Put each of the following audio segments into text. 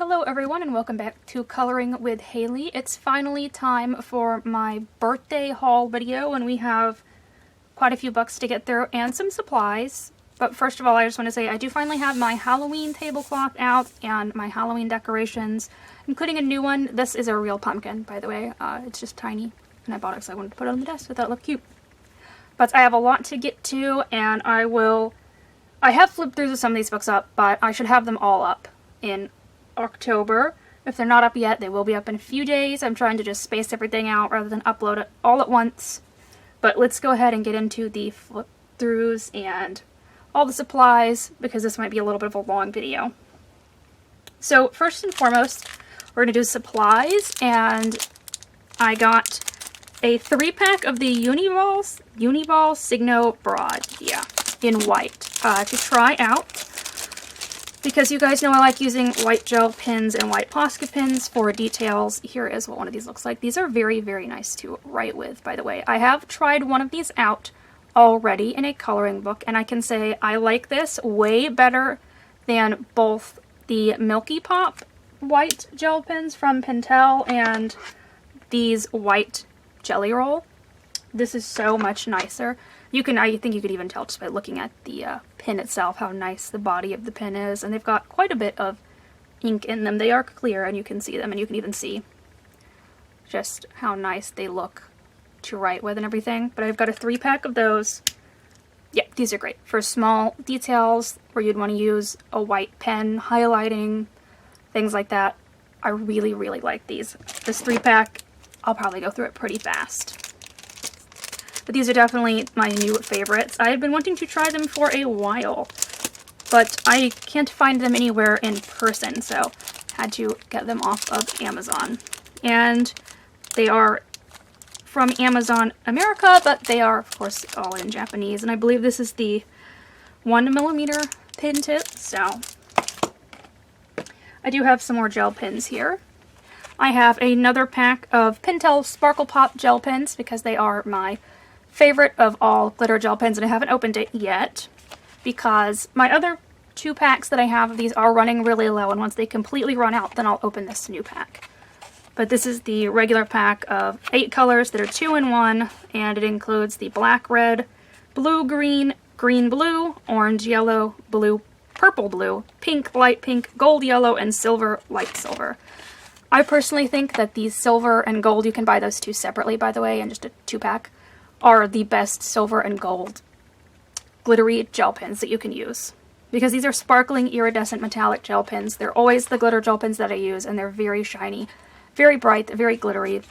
Hello everyone and welcome back to Coloring with Haley. It's finally time for my birthday haul video and we have quite a few books to get through and some supplies. But first of all, I just want to say I do finally have my Halloween tablecloth out and my Halloween decorations, including a new one. This is a real pumpkin, by the way. It's just tiny and I bought it because I wanted to put it on the desk so that it looked cute. But I have a lot to get to and I have flipped through some of these books up, but I should have them all up in October. If they're not up yet, they will be up in a few days. I'm trying to just space everything out rather than upload it all at once. But let's go ahead and get into the flip throughs and all the supplies, because this might be a little bit of a long video. So first and foremost, we're going to do supplies, and I got a 3-pack of the Uniball Signo Broad, in white, to try out. Because you guys know I like using white gel pens and white Posca pens for details. Here is what one of these looks like. These are very, very nice to write with, by the way. I have tried one of these out already in a coloring book, and I can say I like this way better than both the Milky Pop white gel pens from Pentel and these white Jelly Roll. This is so much nicer. I think you could even tell just by looking at the pen itself how nice the body of the pen is, and they've got quite a bit of ink in them. They are clear and you can see them, and you can even see just how nice they look to write with and everything. But I've got a 3-pack of those. Yeah, these are great for small details where you'd want to use a white pen, highlighting, things like that. I really, really like these. This 3-pack, I'll probably go through it pretty fast. But these are definitely my new favorites. I had been wanting to try them for a while, but I can't find them anywhere in person, so had to get them off of Amazon. And they are from Amazon America, but they are, of course, all in Japanese. And I believe this is the 1mm pen tip, so I do have some more gel pens here. I have another pack of Pentel Sparkle Pop gel pens because they are my favorite of all glitter gel pens, and I haven't opened it yet because my other 2 packs that I have of these are running really low, and once they completely run out, then I'll open this new pack. But this is the regular pack of 8 colors that are 2 in 1, and it includes the black, red, blue, green, green, blue, orange, yellow, blue, purple, blue, pink, light pink, gold, yellow, and silver, light silver. I personally think that these silver and gold, you can buy those 2 separately, by the way, in just a 2-pack, are the best silver and gold glittery gel pens that you can use. Because these are sparkling iridescent metallic gel pens. They're always the glitter gel pens that I use, and they're very shiny, very bright, very glittery.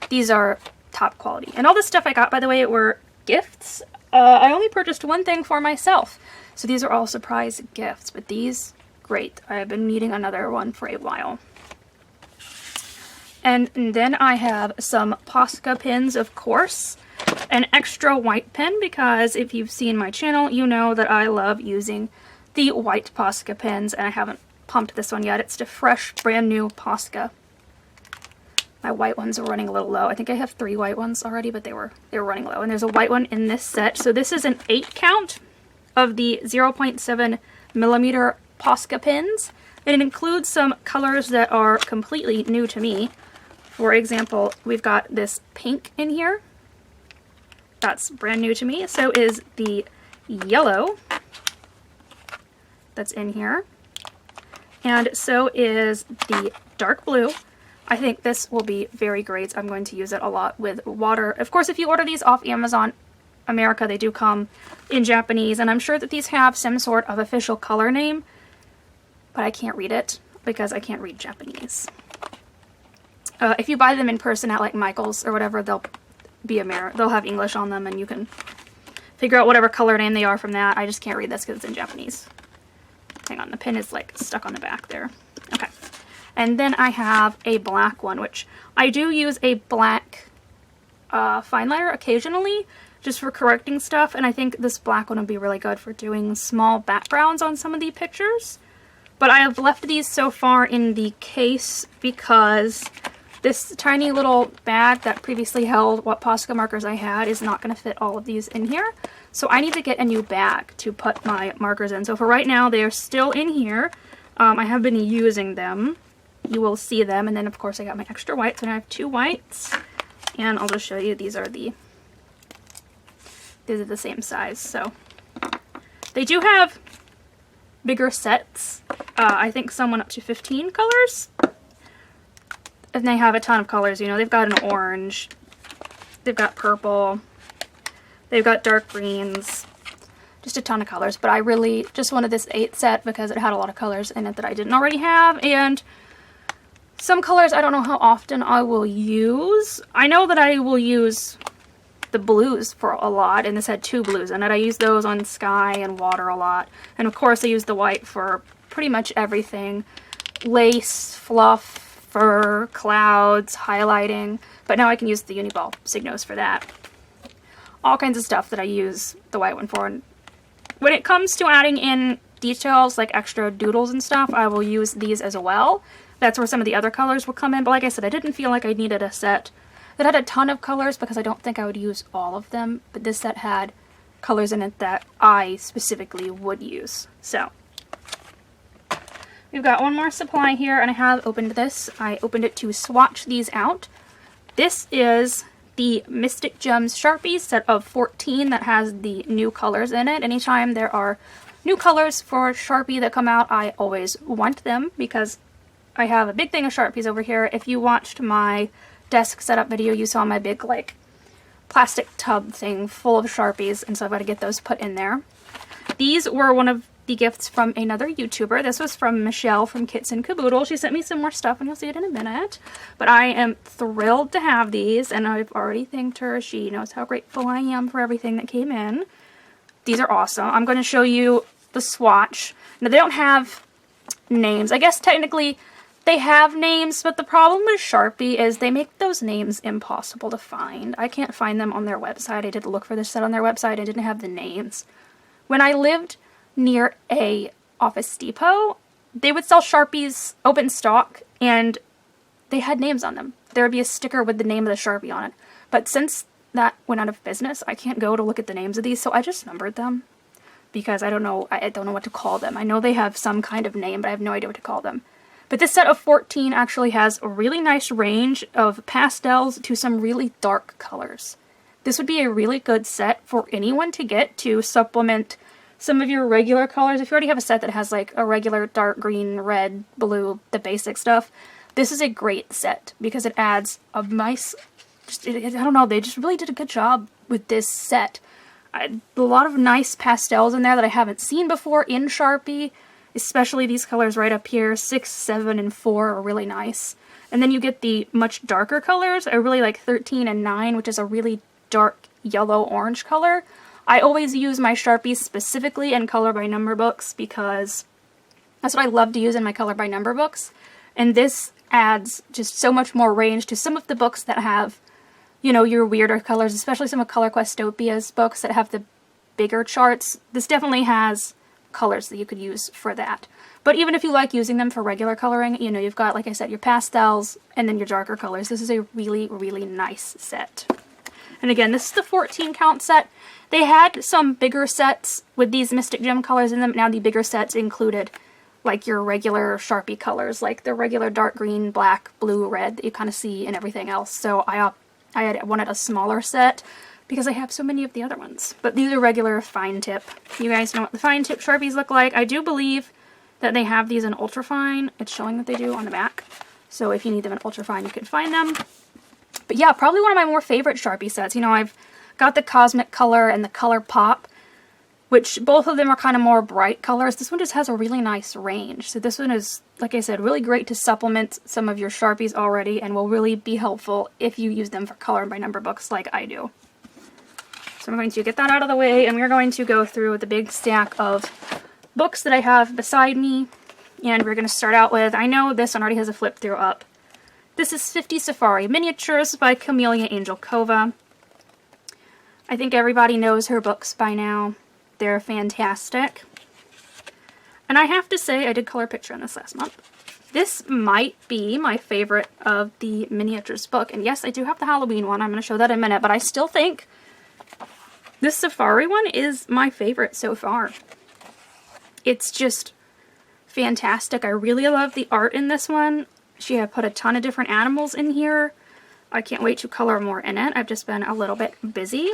These are top quality. And all this stuff I got, by the way, were gifts. I only purchased one thing for myself, so these are all surprise gifts. But these, great. I've been needing another one for a while. And then I have some Posca pens, of course. An extra white pen, because if you've seen my channel, you know that I love using the white Posca pens, and I haven't pumped this one yet. It's the fresh, brand new Posca. My white ones are running a little low. I think I have 3 white ones already, but they were running low. And there's a white one in this set. So this is an 8 count of the 0.7mm Posca pens. And it includes some colors that are completely new to me. For example, we've got this pink in here. That's brand new to me. So is the yellow that's in here. And so is the dark blue. I think this will be very great. I'm going to use it a lot with water. Of course, if you order these off Amazon America, they do come in Japanese. And I'm sure that these have some sort of official color name, but I can't read it because I can't read Japanese. If you buy them in person at like Michael's or whatever, they'll have English on them, and you can figure out whatever color name they are from that. I just can't read this because it's in Japanese. Hang on, the pin is like stuck on the back there. Okay. And then I have a black one, which I do use a black fine liner occasionally, just for correcting stuff, and I think this black one would be really good for doing small backgrounds on some of the pictures. But I have left these so far in the case because this tiny little bag that previously held what Posca markers I had is not going to fit all of these in here. So I need to get a new bag to put my markers in. So for right now, they are still in here. I have been using them. you will see them. And then of course I got my extra whites, and I have 2 whites. And I'll just show you, these are the same size. So they do have bigger sets. I think some went up to 15 colors. And they have a ton of colors. You know, they've got an orange, they've got purple, they've got dark greens, just a ton of colors. But I really just wanted this 8 set because it had a lot of colors in it that I didn't already have. And some colors I don't know how often I will use. I know that I will use the blues for a lot, and this had 2 blues in it. I use those on sky and water a lot. And of course I use the white for pretty much everything. Lace, fluff, fur, clouds, highlighting. But now I can use the Uniball Signos for that. All kinds of stuff that I use the white one for. And when it comes to adding in details like extra doodles and stuff, I will use these as well. That's where some of the other colors will come in. But like I said, I didn't feel like I needed a set that had a ton of colors because I don't think I would use all of them. But this set had colors in it that I specifically would use. So we've got one more supply here, and I have opened this. I opened it to swatch these out. This is the Mystic Gems Sharpie set of 14 that has the new colors in it. Anytime there are new colors for Sharpie that come out, I always want them because I have a big thing of Sharpies over here. If you watched my desk setup video, you saw my big like plastic tub thing full of Sharpies, and so I've got to get those put in there. These were one of the gifts from another YouTuber. This was from Michelle from Kits and Caboodle. She sent me some more stuff, and you'll see it in a minute. But I am thrilled to have these, and I've already thanked her. She knows how grateful I am for everything that came in. These are awesome. I'm going to show you the swatch. Now, they don't have names. I guess technically they have names, but the problem with Sharpie is they make those names impossible to find. I can't find them on their website. I did look for this set on their website. I didn't have the names. When I lived near a Office Depot, they would sell Sharpies open stock, and they had names on them. There would be a sticker with the name of the Sharpie on it. But since that went out of business, I can't go to look at the names of these, so I just numbered them because I don't know what to call them. I know they have some kind of name, but I have no idea what to call them. But this set of 14 actually has a really nice range of pastels to some really dark colors. This would be a really good set for anyone to get to supplement some of your regular colors. If you already have a set that has like a regular dark green, red, blue, the basic stuff, this is a great set because it adds a nice, I don't know, they just really did a good job with this set. A lot of nice pastels in there that I haven't seen before in Sharpie. Especially these colors right up here, 6, 7, and 4 are really nice. And then you get the much darker colors. I really like 13 and 9, which is a really dark yellow-orange color. I always use my Sharpies specifically in color by number books because that's what I love to use in my color by number books. And this adds just so much more range to some of the books that have, you know, your weirder colors, especially some of Color Questopia's books that have the bigger charts. This definitely has colors that you could use for that. But even if you like using them for regular coloring, you know, you've got, like I said, your pastels and then your darker colors. This is a really, really nice set. And again, this is the 14 count set. They had some bigger sets with these Mystic Gem colors in them. Now the bigger sets included like your regular Sharpie colors, like the regular dark green, black, blue, red that you kind of see in everything else. So I had wanted a smaller set because I have so many of the other ones. But these are regular fine tip. You guys know what the fine tip Sharpies look like. I do believe that they have these in ultra fine. It's showing that they do on the back. So if you need them in ultra fine, you can find them. But yeah, probably one of my more favorite Sharpie sets. You know, I've got the Cosmic Color and the Color Pop, which both of them are kind of more bright colors. This one just has a really nice range. So this one is, like I said, really great to supplement some of your Sharpies already and will really be helpful if you use them for color by number books like I do. So I'm going to get that out of the way, and we're going to go through the big stack of books that I have beside me. And we're going to start out with, I know this one already has a flip through up. This is 50 Safari Miniatures by Camellia Angelkova. I think everybody knows her books by now. They're fantastic. And I have to say, I did color picture in this last month. This might be my favorite of the miniatures book. And yes, I do have the Halloween one. I'm going to show that in a minute. But I still think this Safari one is my favorite so far. It's just fantastic. I really love the art in this one. She had put a ton of different animals in here. I can't wait to color more in it. I've just been a little bit busy.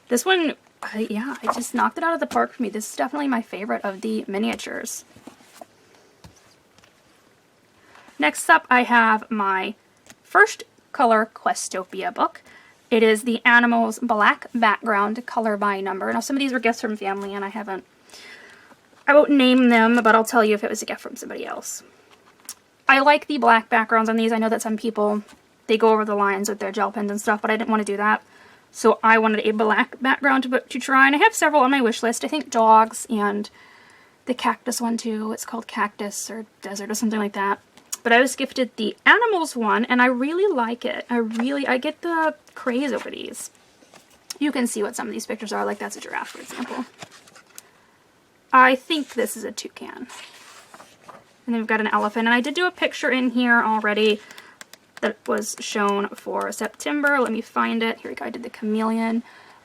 This one, yeah, I just knocked it out of the park for me. This is definitely my favorite of the miniatures. Next up, I have my first color Questopia book. It is the Animals Black Background Color by Number. Now, some of these were gifts from family, and I won't name them, but I'll tell you if it was a gift from somebody else. I like the black backgrounds on these. I know that some people, they go over the lines with their gel pens and stuff, but I didn't want to do that. So I wanted a black background to try, and I have several on my wish list. I think dogs and the cactus one too. It's called Cactus or Desert or something like that. But I was gifted the Animals one, and I really like it. I get the craze over these. You can see what some of these pictures are. Like, that's a giraffe, for example. I think this is a toucan. And then we've got an elephant. And I did do a picture in here already that was shown for September. Let me find it. Here we go. I did the chameleon.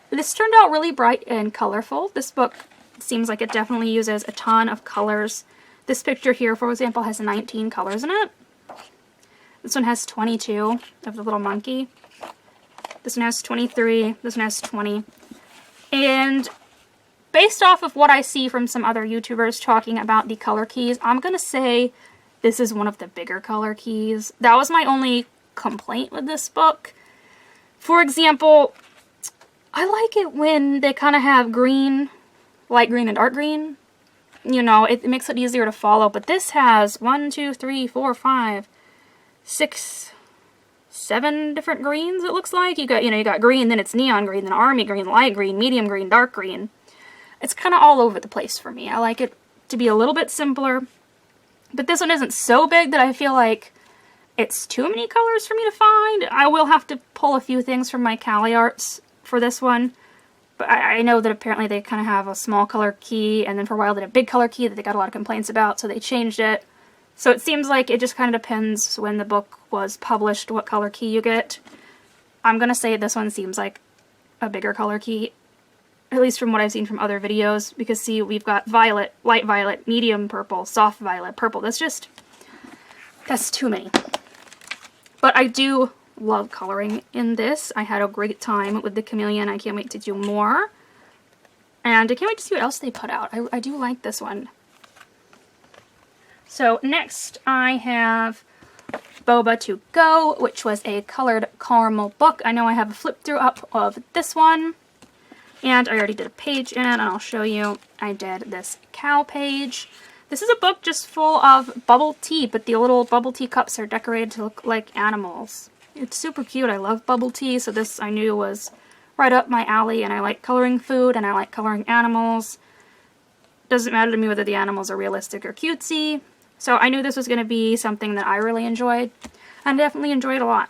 This turned out really bright and colorful. This book seems like it definitely uses a ton of colors. This picture here, for example, has 19 colors in it. This one has 22 of the little monkey. This one has 23. This one has 20. And based off of what I see from some other YouTubers talking about the color keys, I'm going to say this is one of the bigger color keys. That was my only complaint with this book. For example, I like it when they kind of have green, light green and dark green. You know, it makes it easier to follow. But this has 1, 2, 3, 4, 5, 6, 7 different greens, it looks like. You got green, then it's neon green, then army green, light green, medium green, dark green. It's kind of all over the place for me. I like it to be a little bit simpler. But this one isn't so big that I feel like it's too many colors for me to find. I will have to pull a few things from my Cali Arts for this one. But I know that apparently they kind of have a small color key, and then for a while they had a big color key that they got a lot of complaints about, so they changed it. So it seems like it just kind of depends when the book was published what color key you get. I'm going to say this one seems like a bigger color key, at least from what I've seen from other videos, because see, we've got violet, light violet, medium purple, soft violet, purple. That's too many. But I do love coloring in this. I had a great time with the chameleon. I can't wait to do more. And I can't wait to see what else they put out. I do like this one. So next I have Boba To Go, which was a colored caramel book. I know I have a flip through up of this one. And I already did a page in it, and I'll show you. I did this cow page. This is a book just full of bubble tea, but the little bubble tea cups are decorated to look like animals. It's super cute. I love bubble tea, so this I knew was right up my alley, and I like coloring food, and I like coloring animals. Doesn't matter to me whether the animals are realistic or cutesy. So I knew this was going to be something that I really enjoyed, and definitely enjoyed a lot.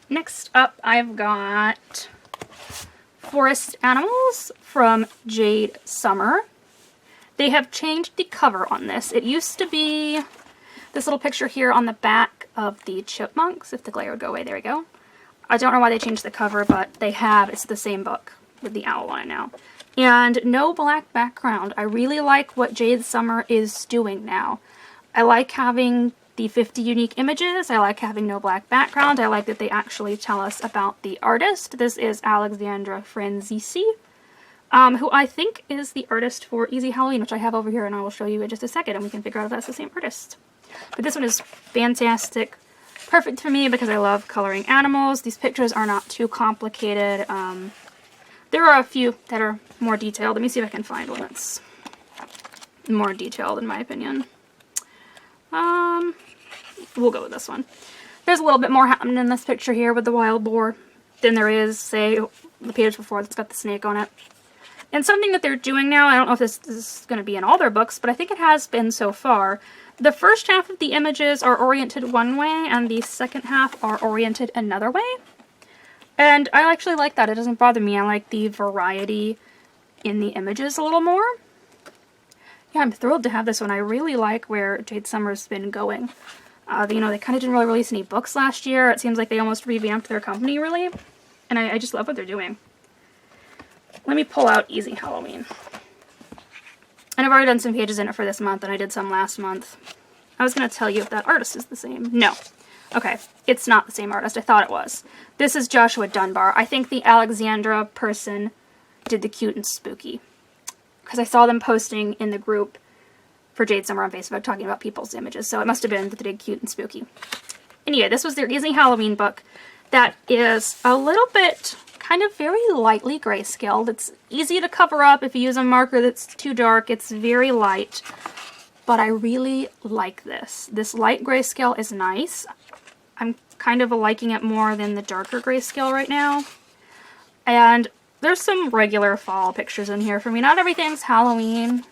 Next up, I've got Forest Animals from Jade Summer. They have changed the cover on this. It used to be this little picture here on the back of the chipmunks. If the glare would go away, there we go. I don't know why they changed the cover, but they have. It's the same book with the owl on it now. And no black background. I really like what Jade Summer is doing now. I like having the 50 unique images. I like having no black background. I like that they actually tell us about the artist. This is Alexandra Franzisi, who I think is the artist for Easy Halloween, which I have over here, and I will show you in just a second, and we can figure out if that's the same artist. But this one is fantastic. Perfect for me because I love coloring animals. These pictures are not too complicated. There are a few that are more detailed. Let me see if I can find one that's more detailed in my opinion. We'll go with this one. There's a little bit more happening in this picture here with the wild boar than there is, say, the page before that's got the snake on it. And something that they're doing now, I don't know if this is going to be in all their books, but I think it has been so far. The first half of the images are oriented one way, and the second half are oriented another way. And I actually like that. It doesn't bother me. I like the variety in the images a little more. Yeah, I'm thrilled to have this one. I really like where Jade Summer's been going. You know, they kind of didn't really release any books last year. It seems like they almost revamped their company, really. And I just love what they're doing. Let me pull out Easy Halloween. And I've already done some pages in it for this month, and I did some last month. I was going to tell you if that artist is the same. No. Okay, it's not the same artist. I thought it was. This is Joshua Dunbar. I think the Alexandra person did the cute and spooky. Because I saw them posting in the group for Jade Summer on Facebook talking about people's images. So it must have been that they did cute and spooky. Anyway, this was their Easy Halloween book that is a little bit kind of very lightly grayscaled. It's easy to cover up if you use a marker that's too dark. It's very light. But I really like this. This light grayscale is nice. I'm kind of liking it more than the darker grayscale right now. And there's some regular fall pictures in here for me. Not everything's Halloween,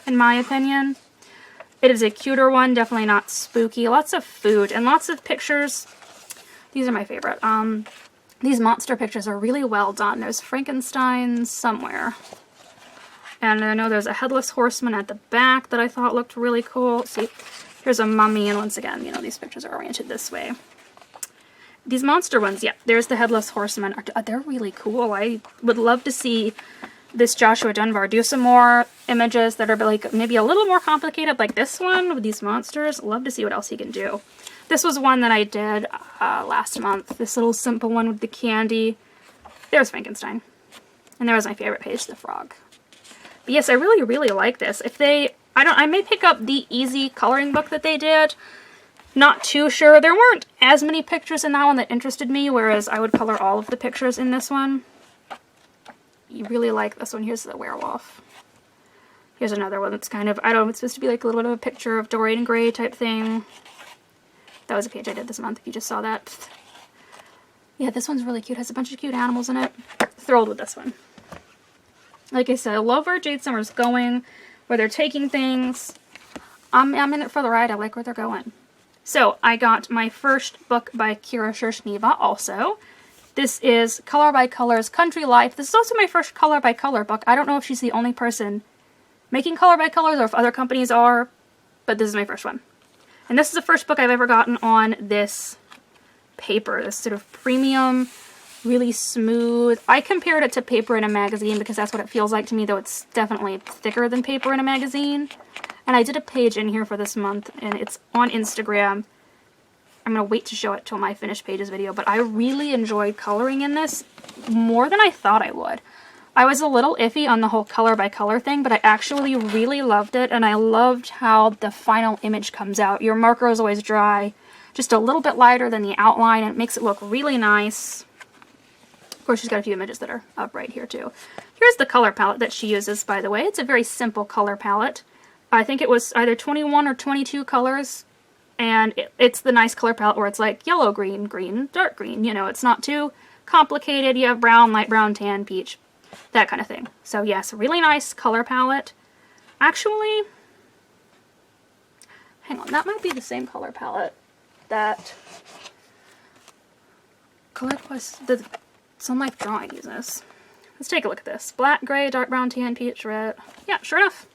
in my opinion. It is a cuter one, definitely not spooky. Lots of food and lots of pictures. These are my favorite. These monster pictures are really well done. There's Frankenstein somewhere. And I know there's a headless horseman at the back that I thought looked really cool. See, here's a mummy, and once again, you know, these pictures are oriented this way. These monster ones, yeah, there's the headless horseman. They're really cool. I would love to see this Joshua Dunbar do some more images that are like maybe a little more complicated, like this one with these monsters. Love to see what else he can do. This was one that I did last month. This little simple one with the candy. There's Frankenstein. And there was my favorite page, the frog. But yes, I really, really like this. If they, I may pick up the easy coloring book that they did. Not too sure. There weren't as many pictures in that one that interested me, whereas I would color all of the pictures in this one. You really like this one. Here's the werewolf. Here's another one that's kind of, I don't know, it's supposed to be like a little bit of a picture of Dorian Gray type thing. That was a page I did this month, if you just saw that. Yeah, this one's really cute. Has a bunch of cute animals in it. Thrilled with this one. Like I said, I love where Jade Summer's going, where they're taking things. I'm in it for the ride. I like where they're going. So, I got my first book by Kira Shershniva also. This is Color by Color's Country Life. This is also my first Color by Color book. I don't know if she's the only person making Color by Colors or if other companies are, but this is my first one. And this is the first book I've ever gotten on this paper, this sort of premium, really smooth. I compared it to paper in a magazine because that's what it feels like to me, though it's definitely thicker than paper in a magazine. And I did a page in here for this month, and it's on Instagram. I'm going to wait to show it till my finished pages video, but I really enjoyed coloring in this more than I thought I would. I was a little iffy on the whole color by color thing, but I actually really loved it, and I loved how the final image comes out. Your marker is always dry, just a little bit lighter than the outline, and it makes it look really nice. Of course, she's got a few images that are up right here, too. Here's the color palette that she uses, by the way. It's a very simple color palette. I think it was either 21 or 22 colors, and it's the nice color palette where it's like yellow, green, green, dark green. You know, it's not too complicated. You have brown, light brown, tan, peach, that kind of thing. So yes, really nice color palette. Actually, hang on, that might be the same color palette that the Sun Life Drawing uses. Let's take a look at this. Black, gray, dark brown, tan, peach, red. Yeah, sure enough.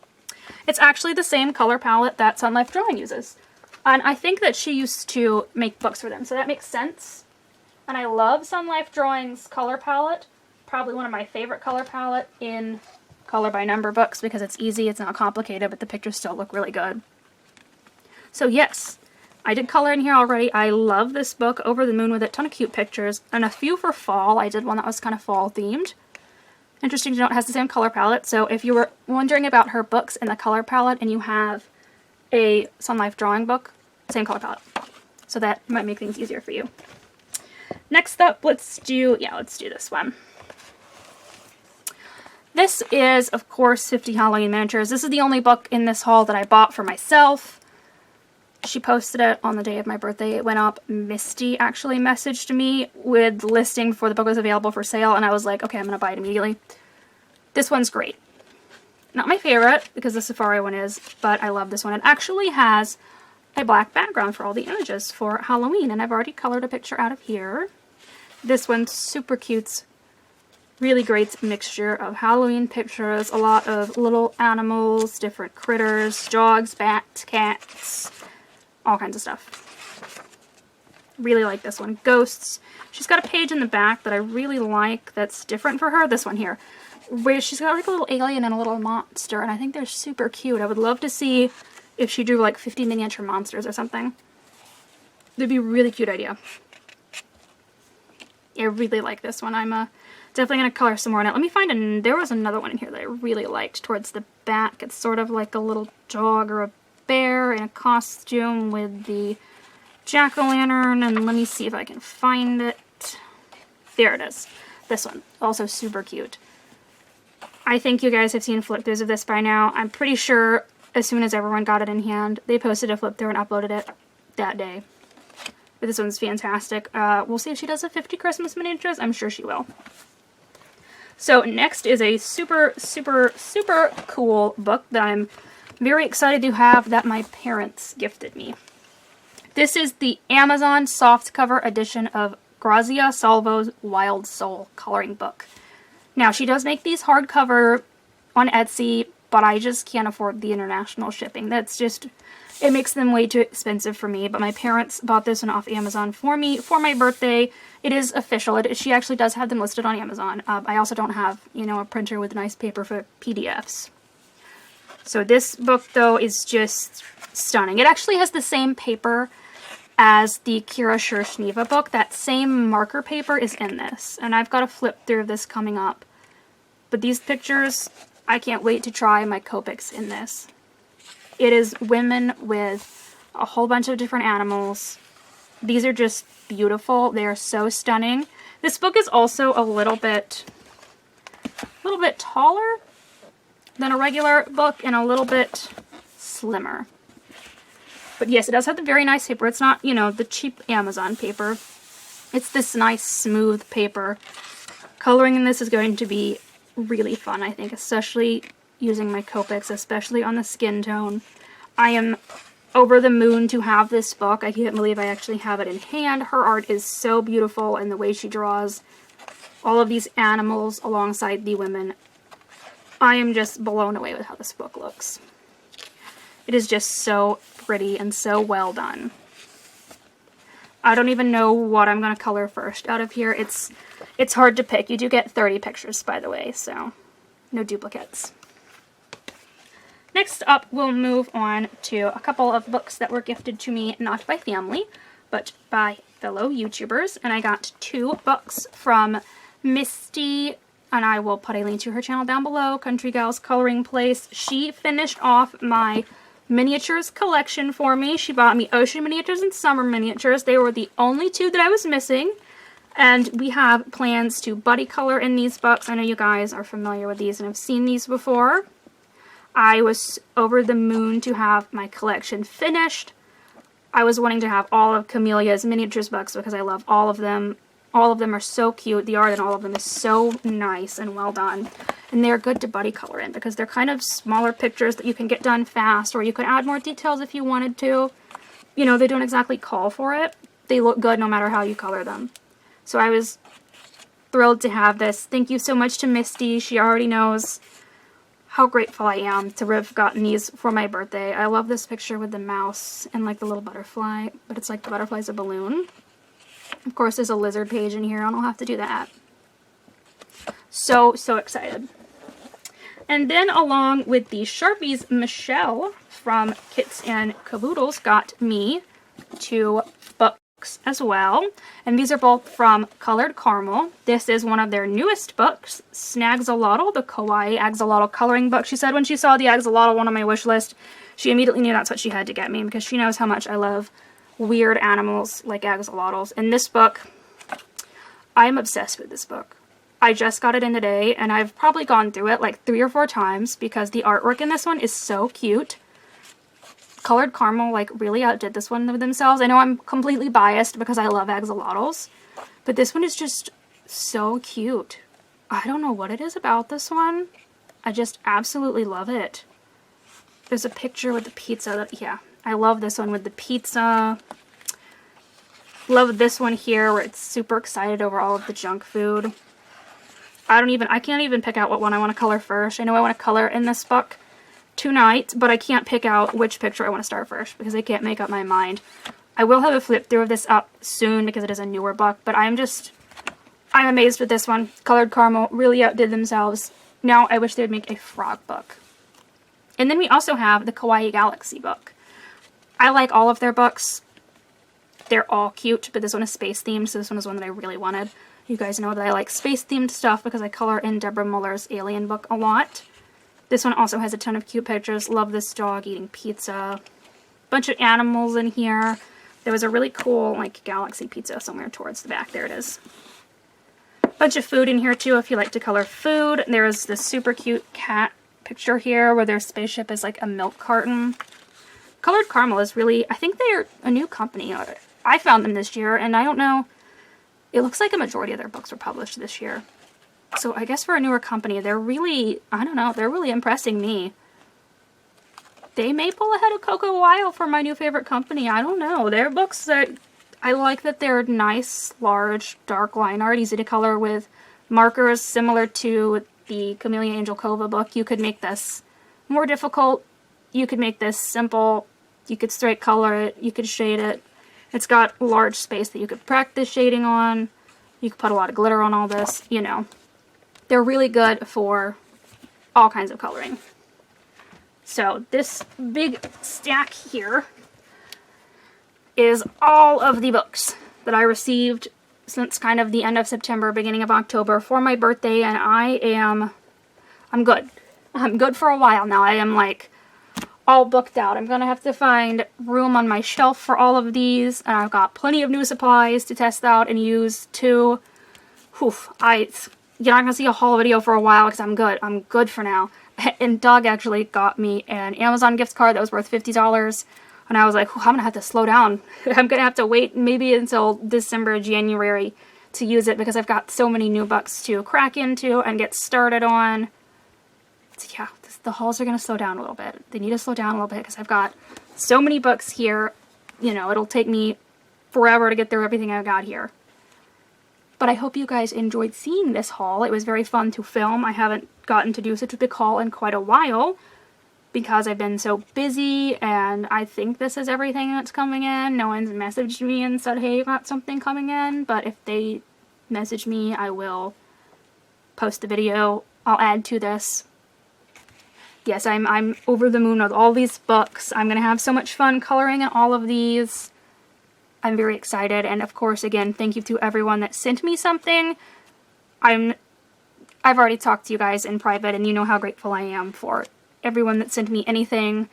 It's actually the same color palette that Sun Life Drawing uses. And I think that she used to make books for them, so that makes sense. And I love Sun Life Drawing's color palette. Probably one of my favorite color palette in color by number books because it's easy, it's not complicated, but the pictures still look really good. So yes, I did color in here already. I love this book, Over the Moon with it. Ton of cute pictures. And a few for fall. I did one that was kind of fall themed. Interesting to note, it has the same color palette. So if you were wondering about her books and the color palette and you have a Sun Life Drawing book, same color palette. So that might make things easier for you. Next up, let's do this one. This is, of course, 50 Halloween Miniatures. This is the only book in this haul that I bought for myself. She posted it on the day of my birthday. It went up. Misty actually messaged me with the listing for the book was available for sale, and I was like, okay, I'm going to buy it immediately. This one's great. Not my favorite, because the Safari one is, but I love this one. It actually has a black background for all the images for Halloween, and I've already colored a picture out of here. This one's super cute. Really great mixture of Halloween pictures, a lot of little animals, different critters, dogs, bats, cats, all kinds of stuff. Really like this one. Ghosts. She's got a page in the back that I really like that's different for her. This one here, where she's got like a little alien and a little monster, and I think they're super cute. I would love to see if she drew like 50 miniature monsters or something. It'd be a really cute idea. I really like this one. I'm definitely going to color some more on it. Let me find there was another one in here that I really liked towards the back. It's sort of like a little dog or a bear in a costume with the jack-o'-lantern, and let me see if I can find it. There it is. This one. Also super cute. I think you guys have seen flip-throughs of this by now. I'm pretty sure as soon as everyone got it in hand, they posted a flip-through and uploaded it that day. But this one's fantastic. We'll see if she does a 50 Christmas miniatures. I'm sure she will. So next is a super, super, super cool book that I'm very excited to have that my parents gifted me. This is the Amazon softcover edition of Grazia Salvo's Wild Soul coloring book. Now, she does make these hardcover on Etsy, but I just can't afford the international shipping. That's just, it makes them way too expensive for me. But my parents bought this one off Amazon for me for my birthday. It is official. She actually does have them listed on Amazon. I also don't have, you know, a printer with nice paper for PDFs. So this book, though, is just stunning. It actually has the same paper as the Kira Shershniva book. That same marker paper is in this. And I've got a flip through of this coming up. But these pictures, I can't wait to try my Copics in this. It is women with a whole bunch of different animals. These are just beautiful. They are so stunning. This book is also a little bit taller than a regular book and a little bit slimmer. But yes, it does have the very nice paper. It's not, you know, the cheap Amazon paper. It's this nice, smooth paper. Coloring in this is going to be really fun, I think, especially using my Copics, especially on the skin tone. I am over the moon to have this book. I can't believe I actually have it in hand. Her art is so beautiful, and the way she draws all of these animals alongside the women. I am just blown away with how this book looks. It is just so pretty and so well done. I don't even know what I'm going to color first out of here. It's hard to pick. You do get 30 pictures, by the way, so no duplicates. Next up, we'll move on to a couple of books that were gifted to me, not by family, but by fellow YouTubers. And I got 2 books from Misty, and I will put a link to her channel down below, Country Gals Coloring Place. She finished off my miniatures collection for me. She bought me ocean miniatures and summer miniatures. They were the only 2 that I was missing. And we have plans to buddy color in these books. I know you guys are familiar with these and have seen these before. I was over the moon to have my collection finished. I was wanting to have all of Camellia's miniatures books because I love all of them. All of them are so cute. The art in all of them is so nice and well done. And they're good to buddy color in because they're kind of smaller pictures that you can get done fast, or you could add more details if you wanted to. You know, they don't exactly call for it. They look good no matter how you color them. So I was thrilled to have this. Thank you so much to Misty. She already knows how grateful I am to have gotten these for my birthday. I love this picture with the mouse and like the little butterfly, but it's like the butterfly's a balloon. Of course, there's a lizard page in here, and I'll have to do that. So excited. And then along with the Sharpies, Michelle from Kits and Caboodles got me 2 books as well. And these are both from Colored Caramel. This is one of their newest books, Snagxolotl, the Kawaii Axolotl coloring book. She said when she saw the axolotl one on my wish list, she immediately knew that's what she had to get me because she knows how much I love weird animals like axolotls. And this book, I'm obsessed with this book. I just got it in today, and I've probably gone through it like 3 or 4 times because the artwork in this one is so cute. Colored Caramel like really outdid this one with themselves. I know I'm completely biased because I love axolotls, but this one is just so cute. I don't know what it is about this one. I just absolutely love it. There's a picture with the pizza. Yeah, I love this one with the pizza. Love this one here where it's super excited over all of the junk food. I can't even pick out what one I want to color first. I know I want to color in this book tonight, but I can't pick out which picture I want to start first because I can't make up my mind. I will have a flip through of this up soon because it is a newer book, but I'm amazed with this one. Colored Caramel really outdid themselves. Now I wish they would make a frog book. And then we also have the Kawaii Galaxy book. I like all of their books. They're all cute, but this one is space themed, so this one is one that I really wanted. You guys know that I like space themed stuff because I color in Deborah Muller's Alien book a lot. This one also has a ton of cute pictures. Love this dog eating pizza. Bunch of animals in here. There was a really cool, like, galaxy pizza somewhere towards the back. There it is. Bunch of food in here, too, if you like to color food. There is this super cute cat picture here where their spaceship is, like, a milk carton. Colored Caramel is really, I think they're a new company. I found them this year, and I don't know, it looks like a majority of their books were published this year. So I guess for a newer company, they're really, I don't know, they're really impressing me. They may pull ahead of Coco Weil for my new favorite company. I don't know. Their books, I like that they're nice, large, dark line art, easy to color with markers similar to the Camellia Angelkova book. You could make this more difficult. You could make this simple. You could straight color it. You could shade it. It's got large space that you could practice shading on. You could put a lot of glitter on all this, you know. They're really good for all kinds of coloring. So this big stack here is all of the books that I received since kind of the end of September, beginning of October for my birthday, and I'm good. I'm good for a while now. I am like all booked out. I'm gonna have to find room on my shelf for all of these, and I've got plenty of new supplies to test out and use too. Whew, you're not gonna see a haul video for a while because I'm good. I'm good for now. And Doug actually got me an Amazon gift card that was worth $50. And I was like, I'm going to have to slow down. I'm going to have to wait maybe until December, January to use it because I've got so many new books to crack into and get started on. So yeah, the hauls are going to slow down a little bit. They need to slow down a little bit because I've got so many books here. You know, it'll take me forever to get through everything I've got here. But I hope you guys enjoyed seeing this haul. It was very fun to film. I haven't gotten to do such a big haul in quite a while because I've been so busy, and I think this is everything that's coming in. No one's messaged me and said, hey, you got something coming in, but if they message me, I will post the video. I'll add to this. Yes, I'm over the moon with all these books. I'm going to have so much fun coloring in all of these. I'm very excited, and of course, again, thank you to everyone that sent me something. I've already talked to you guys in private, and you know how grateful I am for everyone that sent me anything.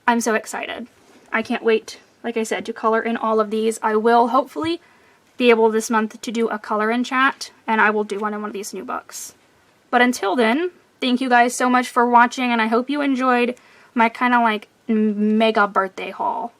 I'm so excited. I can't wait, like I said, to color in all of these. I will hopefully be able this month to do a color in chat, and I will do one in one of these new books. But until then, thank you guys so much for watching, and I hope you enjoyed my kind of like mega birthday haul.